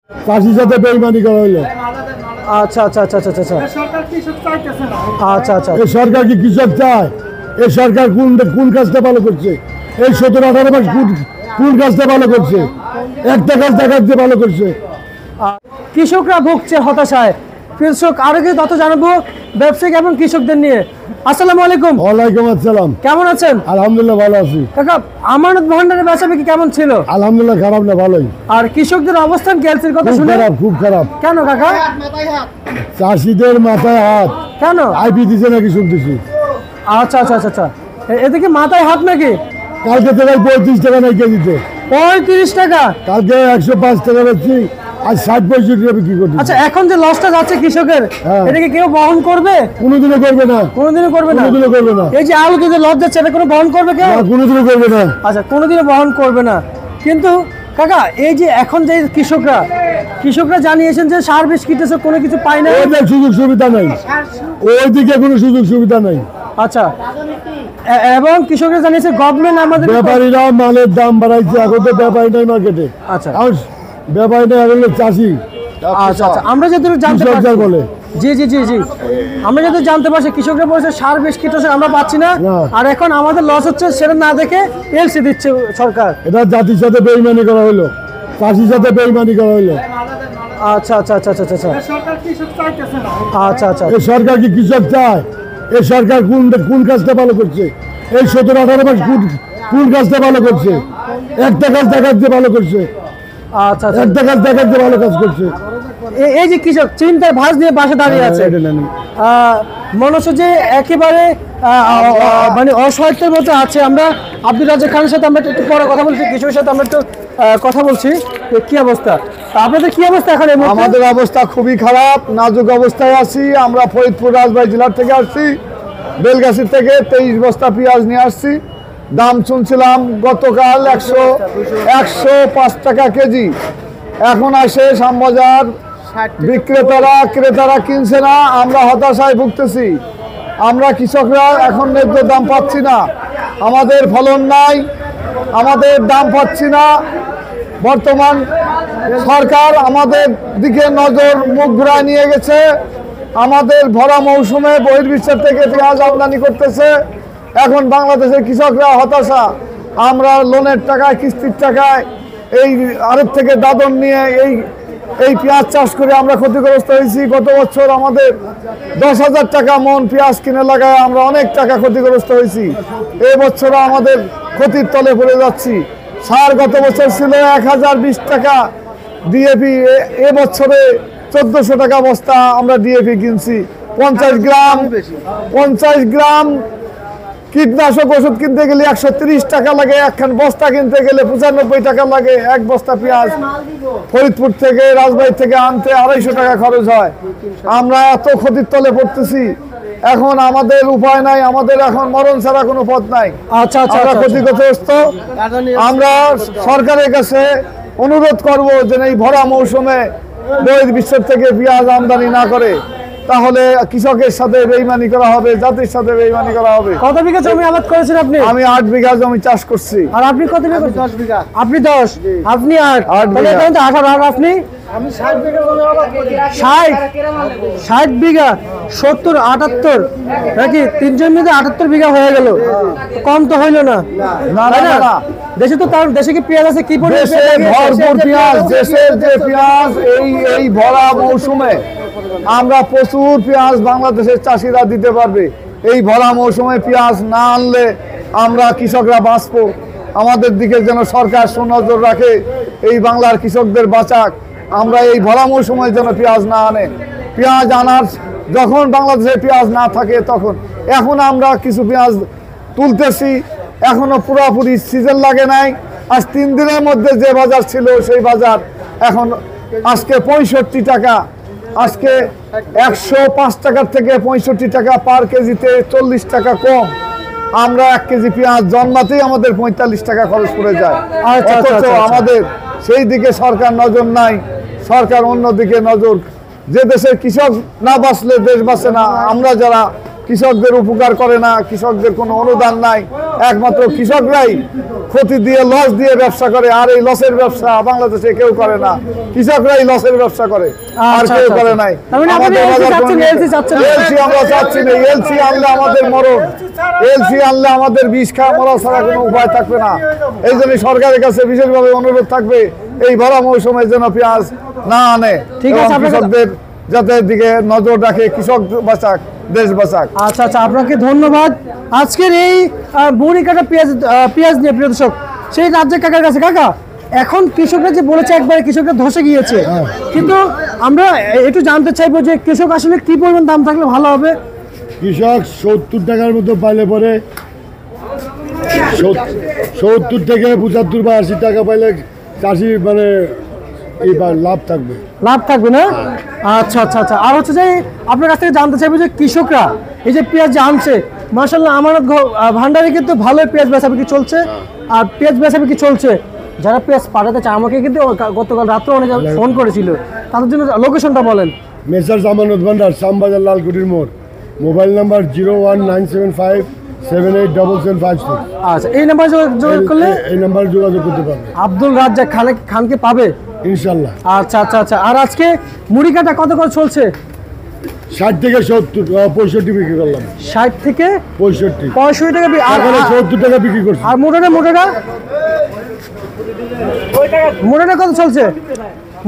চাষির সাথে বেইমানি করা হলো। আচ্ছা আচ্ছা আচ্ছা আচ্ছা আচ্ছা আচ্ছা আচ্ছা এই সরকার কি কৃষক চায়? এই সরকার কোন কাজটা ভালো করছে? এই 17-18 মাস কোন কাজটা ভালো করছে? একটা কাজ দেখাচ্ছে ভালো করছে। কৃষকরা ভুগছে হতাশায়। কৃষক আরো কিছু তথ্য জানাবো ব্যবসায়িক এবং কৃষকদের নিয়ে। আসসালামু আলাইকুম। ওয়ালাইকুম আসসালাম। কেমন আছেন? আলহামদুলিল্লাহ ভালো আছি। কাকা, আমানত ভান্ডারের বেচাবিক্রি কেমন ছিল? আলহামদুলিল্লাহ খারাপ না, ভালোই। আর কৃষকদের অবস্থান ক্যালসির কথা শুনে খুব খারাপ। কেন কাকা? চাষিদের মাথায় হাত। কেন? আইপি দিছে নাকি শুনতেছি। আচ্ছা আচ্ছা আচ্ছা আচ্ছা, এদিকে মাথায় হাত নাকি? কালকে থেকে 35 টাকা নাই কেজিতে। 35 টাকা? কালকে 105 টাকা বেচছি, আজ 60-65 টাকা বিক্রি করছি। আচ্ছা, এখন যে লসটা যাচ্ছে কৃষকের, এটাকে কেউ বহন করবে? কোনোদিনও করবে না। কোনোদিনও করবে না? কোনোদিনও করবে না। এই যে আলুতে যে লস যাচ্ছে, এটা কোনো বহন করবে কেউ? না, কোনোদিনও করবে না। আচ্ছা, কোনোদিনও বহন করবে না। কিন্তু কাকা, এই যে এখন যে কৃষকরা জানিয়েছেন যে সার বিষ কীটনাশক কোনো কিছু পায় না, ওদের সুযোগ সুবিধা নাই, ওইদিকে কোনো সুযোগ সুবিধা নাই। আচ্ছা, এবং কৃষকরা জানিয়েছে গভর্নমেন্ট আমাদের ব্যাপারীরা মালের দাম বাড়াইছে। এখন তো ব্যাপারী নাই মার্কেটে। আচ্ছা, ব্যাপারী নাই, এখন চাষি। আচ্ছা আচ্ছা, আমরা যদি জানতে পারছি বলে জি জি জি জি, আমরা যদি জানতে পারছি কৃষকরা বলছে সার বিষ কীটনাশক আমরা পাচ্ছি না, আর এখন আমাদের লস হচ্ছে, সেটা না দেখে এলসি দিচ্ছে সরকার। এটা জাতির সাথে বেইমানি করা হলো, চাষির সাথে বেইমানি করা হলো। আচ্ছা আচ্ছা আচ্ছা আচ্ছা আচ্ছা আচ্ছা আচ্ছা, এই সরকার কি কৃষক চায়? এই সরকার কোন কাজটা ভালো করছে? এই 17-18 মাস কোন কাজটা ভালো করছে? একটা কাজ দেখাচ্ছে ভালো করছে। আচ্ছা, একটা কাজ দেখাচ্ছে ভালো কাজ করছে। এই যে কৃষক চিন্তায় ভাঁজ নিয়ে পাশে দাঁড়িয়ে আছে, মনে হচ্ছে যে একেবারে মানে অসহায়তার মতো আছে। আমরা আব্দুল রাজ্জাক খানের সাথে আমরা একটু পরে কথা বলছি, কৃষকের সাথে আমরা একটু কথা বলছি। কি অবস্থা আপনাদের? কি অবস্থা এখন? আমাদের অবস্থা খুবই খারাপ, নাজুক অবস্থায় আছি। আমরা ফরিদপুর রাজবাড়ী জেলার থেকে আসছি, বেলগাছির থেকে 23 বস্তা পেঁয়াজ নিয়ে আসছি। দাম শুনছিলাম গতকাল 105 টাকা কেজি। এখন আসে শ্যামবাজার, ক্রেতারা কিনছে না। আমরা হতাশায় ভুগতেছি। আমরা কৃষকরা এখন ন্যায্য দাম পাচ্ছি না, আমাদের ফলন নাই, আমাদের দাম পাচ্ছি না। বর্তমান সরকার আমাদের দিকে মুখ ঘুরায় নিয়ে গেছে। আমাদের ভরা মৌসুমে বহির্বিশ্বের থেকে পেঁয়াজ আমদানি করতেছে। এখন বাংলাদেশের কৃষকরা হতাশা। আমরা লোনের টাকায়, কিস্তির টাকায়, এই আড়ত থেকে দাদন নিয়ে এই পেঁয়াজ চাষ করে আমরা ক্ষতিগ্রস্ত হয়েছি। গত বছর আমাদের 10,000 টাকা মন পেঁয়াজ কিনে লাগায় আমরা অনেক টাকা ক্ষতিগ্রস্ত হয়েছি। এই বছরও আমাদের ক্ষতির তলে পড়ে যাচ্ছি। সার গত বছর ছিল 1020 টাকা ডিএপি, এবছরে 1400 টাকা বস্তা আমরা ডিএপি কিনছি। 50 গ্রাম কীটনাশক ওষুধ কিনতে গেলে 130 টাকা লাগে, একখান বস্তা কিনতে গেলে 95 টাকা লাগে। এক বস্তা পেঁয়াজ ফরিদপুর থেকে, রাজবাড়ী থেকে আনতে 250 টাকা খরচ হয়। আমরা এত ক্ষতির তলে পড়তেছি, এখন আমাদের উপায় নাই, আমাদের এখন মরণ ছাড়া কোনো পথ নাই। আচ্ছা আচ্ছা, আমরা ক্ষতিগ্রস্ত। আমরা সরকারের কাছে অনুরোধ করব যে এই ভরা মৌসুমে বহির্বিশ্বের থেকে পেঁয়াজ আমদানি না করে, তাহলে কৃষকের সাথে বেইমানি করা হবে, জাতির সাথে বেইমানি করা হবে। কত বিঘা জমি আবাদ করেছেন আপনি? আমি 8 বিঘা জমি চাষ করছি। আর আপনি কত বিঘা? 10 বিঘা। আপনি 10, আপনি 8 বিঘা। 18। আর আপনি? আমি 60 বিঘা জমি আবাদ করি। 60 বিঘা, 70, 78 নাকি? 3 জমিতে 78 বিঘা হয়ে গেল, কম তো হইল না? না, দেশে তো তার দেশে কি পেঁয়াজ আছে? কি পরিমাণে ভরপুর পেঁয়াজ। দেশের যে পেঁয়াজ এই ভরা মৌসুমে আমরা প্রচুর পেঁয়াজ বাংলাদেশের চাষিরা দিতে পারবে। এই ভরা মৌসুমে পেঁয়াজ না আনলে আমরা কৃষকরা বাঁচবো। আমাদের দিকে যেন সরকার সুনজর রাখে, এই বাংলার কৃষকদের বাঁচাক। আমরা এই ভরা মৌসুমে যেন পেঁয়াজ না আনে। পেঁয়াজ আনার যখন বাংলাদেশে পেঁয়াজ না থাকে তখন। এখন আমরা কিছু পেঁয়াজ তুলতেছি, এখনো পুরোপুরি সিজন লাগে নাই। আজ 3 দিনের মধ্যে যে বাজার ছিল সেই বাজার এখন আজকে 65 টাকা। আজকে 105 টাকার থেকে 65 টাকা পার কেজিতে 40 টাকা কম। আমরা 1 কেজি পেঁয়াজ জন্মাতেই আমাদের 45 টাকা খরচ পড়ে যায়। অথচ আমাদের সেই দিকে সরকার নজর নাই। সরকার অন্যদিকে নজর। যে দেশের কৃষক না বাঁচলে দেশ বাঁচে না। আমরা যারা কৃষকদের উপকার করে না, কৃষকদের কোনো অনুদান নাই, একমাত্র কৃষকরাই ক্ষতি দিয়ে লস দিয়ে ব্যবসা করে। আর এই লসের ব্যবসা বাংলাদেশে কেউ করে না, কৃষকরাই লসের ব্যবসা করে, আর আচ্ছা, কেউ আচ্ছা, করে নাই। তার মানে আপনি আমাদের LC বাজার চাচ্ছেন, কমিটি- LC চাচ্ছেন না? LC আমরা চাচ্ছি না। এলসি আনলে আমাদের মরণ, এলসি আনলে আমাদের বিষ খাওয়া মরা ছাড়া কোনো উপায় থাকবে না। এই জন্য সরকারের কাছে বিশেষভাবে অনুরোধ থাকবে এই ভরা মৌসুমে যেন পেঁয়াজ না আনে, ঠিক আছে, এবং আপনাকে- কৃষকদের যাতে দিকে নজর রাখে, কৃষক বাঁচাক, দেশ বাঁচাক। আচ্ছা আচ্ছা, আপনাকে ধন্যবাদ। আজকের এই বড়ি কাটা পেঁয়াজ নিয়ে প্রিয় দর্শক, সেই রাজ্যের কাকার কাছে। কাকা, এখন কৃষকরা যে বলেছে একবারে কৃষকরা ধসে গিয়েছে, কিন্তু আমরা একটু জানতে চাইবো যে কৃষক আসলে কি পরিমাণ দাম থাকলে ভালো হবে? কৃষক 70 টাকার মতো পাইলে পরে 70 থেকে 75 বা 80 টাকা পাইলে চাষি মানে লাভ থাকবে। লাভ থাকবে না? আচ্ছা আচ্ছা আচ্ছা। আর হচ্ছে যে আপনার কাছ থেকে জানতে চাইবো যে কৃষকরা এই যে পেঁয়াজ যে আনছে, মাশাআল্লাহ আমানত ভান্ডারে কিন্তু ভালো পেঁয়াজ বেচাবিক্রি চলছে, আর পেঁয়াজ বেচাবিক্রি চলছে। যারা পেঁয়াজ পাঠাতে চায় আমাকে কিন্তু গতকাল রাত্রে অনেক ফোন করেছিল, তাদের জন্য লোকেশনটা বলেন। মেসার্স আমানত ভান্ডার, শ্যামবাজার, লালকুটির মোড়। Mobile number 01975787756। আচ্ছা, এই নাম্বারে যোগাযোগ করলে এই নাম্বারে যোগাযোগ করতে পারবে আব্দুল রাজ্জাক খানকে পাবে ইনশাল্লাহ। আচ্ছা আচ্ছা আচ্ছা। আর আজকে মুড়ি কাটা কত করে চলছে? 60 থেকে 70, 65 বিক্রি করলাম। 60 থেকে 65 65 টাকা আর 70 টাকা বিক্রি করছি। আর মোটাটা মোটাটা কত চলছে?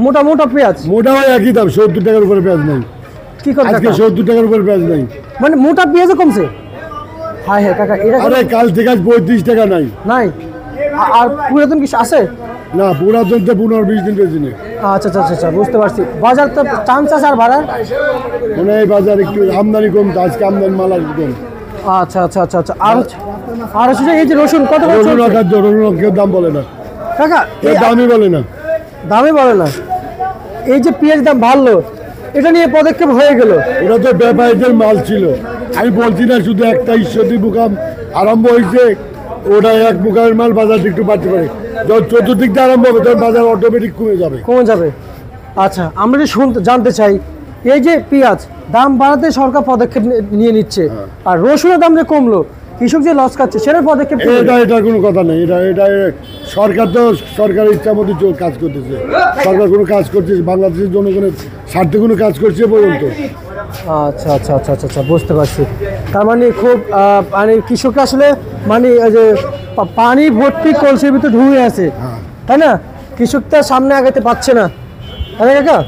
মোটা মোটা পেঁয়াজ মোটা হয় একই দাম, 70 টাকার উপরে পেঁয়াজ নাই কি করে আজকে, কাকা? 70 টাকার উপরে পেঁয়াজ নাই। মানে মোটা পেঁয়াজও কমছে? হ্যাঁ হ্যাঁ কাকা, এটা আরে কাল থেকে আজ 35 টাকা নাই। নাই? আর পুরাতন কিছু আছে? না, পুরাতন তো 15-20 দিন বেশি নেই। আচ্ছা আচ্ছা আচ্ছা, বুঝতে পারছি। বাজার তো চান্স আছে আর ভাড়া? মানে এই বাজার একটু আমদানি কম, তো আজকে আমদানি মাল আসবে কম। আচ্ছা আচ্ছা আচ্ছা আচ্ছা। আর হচ্ছে যে এই যে রসুন কত করে রসুন চলছে? খাদ্য, রসুন কেউ দাম বলে না, কাকা কেউ এই দামই বলে না। দামে বলে না। এই যে পেঁয়াজ দাম বাড়লো, এটা নিয়ে পদক্ষেপ হয়ে গেল। ওটা তো ব্যাপারীদের মাল ছিল। আমি বলছি না শুধু একটা ঈশ্বরদী মুকাম আরম্ভ হয়েছে, ওটা এক মুকামের মাল বাজার একটু বাড়তে পারে। যখন চতুর্দিক দিয়ে আরম্ভ হবে তখন বাজার অটোমেটিক কমে যাবে। কমে যাবে। আচ্ছা, আমরা যে জানতে চাই এই যে পেঁয়াজ দাম বাড়াতে সরকার পদক্ষেপ নিয়ে নিচ্ছে, আর রসুনের দাম যে কমলো, কৃষক যে লস খাচ্ছে সেটার পদক্ষেপ কি এটা নেবে? এটা কোনো কথা নেই। এটা এটা সরকার তো সরকারের ইচ্ছা মতো কাজ করতেছে। সরকার কোনো কাজ করছে বাংলাদেশের জনগণের স্বার্থে কোনো কাজ করছে পর্যন্ত? আচ্ছা আচ্ছা আচ্ছা আচ্ছা আচ্ছা, বুঝতে পারছি। তার মানে খুব মানে কৃষকরা আসলে মানে এই যে পানি ভর্তি কলসির ভিতরে ঢুকে আছে, তাই না? কৃষক তার সামনে আগাতে পারছে না, তাই না কাকা?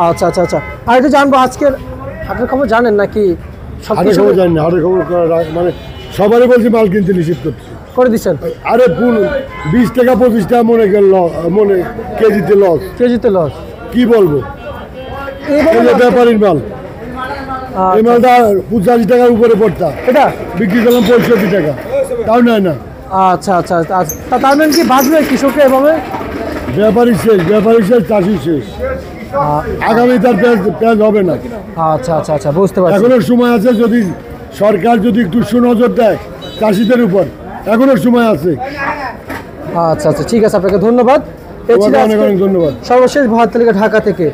আচ্ছা আচ্ছা আচ্ছা। আর এটা জানবো আজকের হাটের খবর জানেন নাকি? সব হাটের কিছু খবর জানি না, হাটের খবর মানে সবারই বলছি মাল কিনতে নিষেধ করছে। করে দিচ্ছেন? আরে 20 টাকা 25 টাকা মনে কেজিতে লস, কেজিতে লস। কি বলবো? এই যে ব্যাপারীর মাল, এই মালটা 85 টাকার উপরে পড়তা, এটা বিক্রি করলাম 65 টাকা, তাও নেয় না। আচ্ছা আচ্ছা আচ্ছা। তার মানে কি বাঁচবে কৃষকরা এভাবে? ব্যাপারী শেষ, ব্যাপারী শেষ, চাষি শেষ। আগামী তার পেঁয়াজ হবে না। আচ্ছা আচ্ছা আচ্ছা, বুঝতে পারছি। এখনো সময় আছে, যদি সরকার যদি একটু সুনজর দেয় চাষিদের উপর, এখনো সময় আছে। আচ্ছা আচ্ছা, ঠিক আছে, আপনাকে ধন্যবাদ। এই ছিল তোমাকে অনেক আজকে অনেক ধন্যবাদ। সর্বশেষ ভারত তালিকা ঢাকা থেকে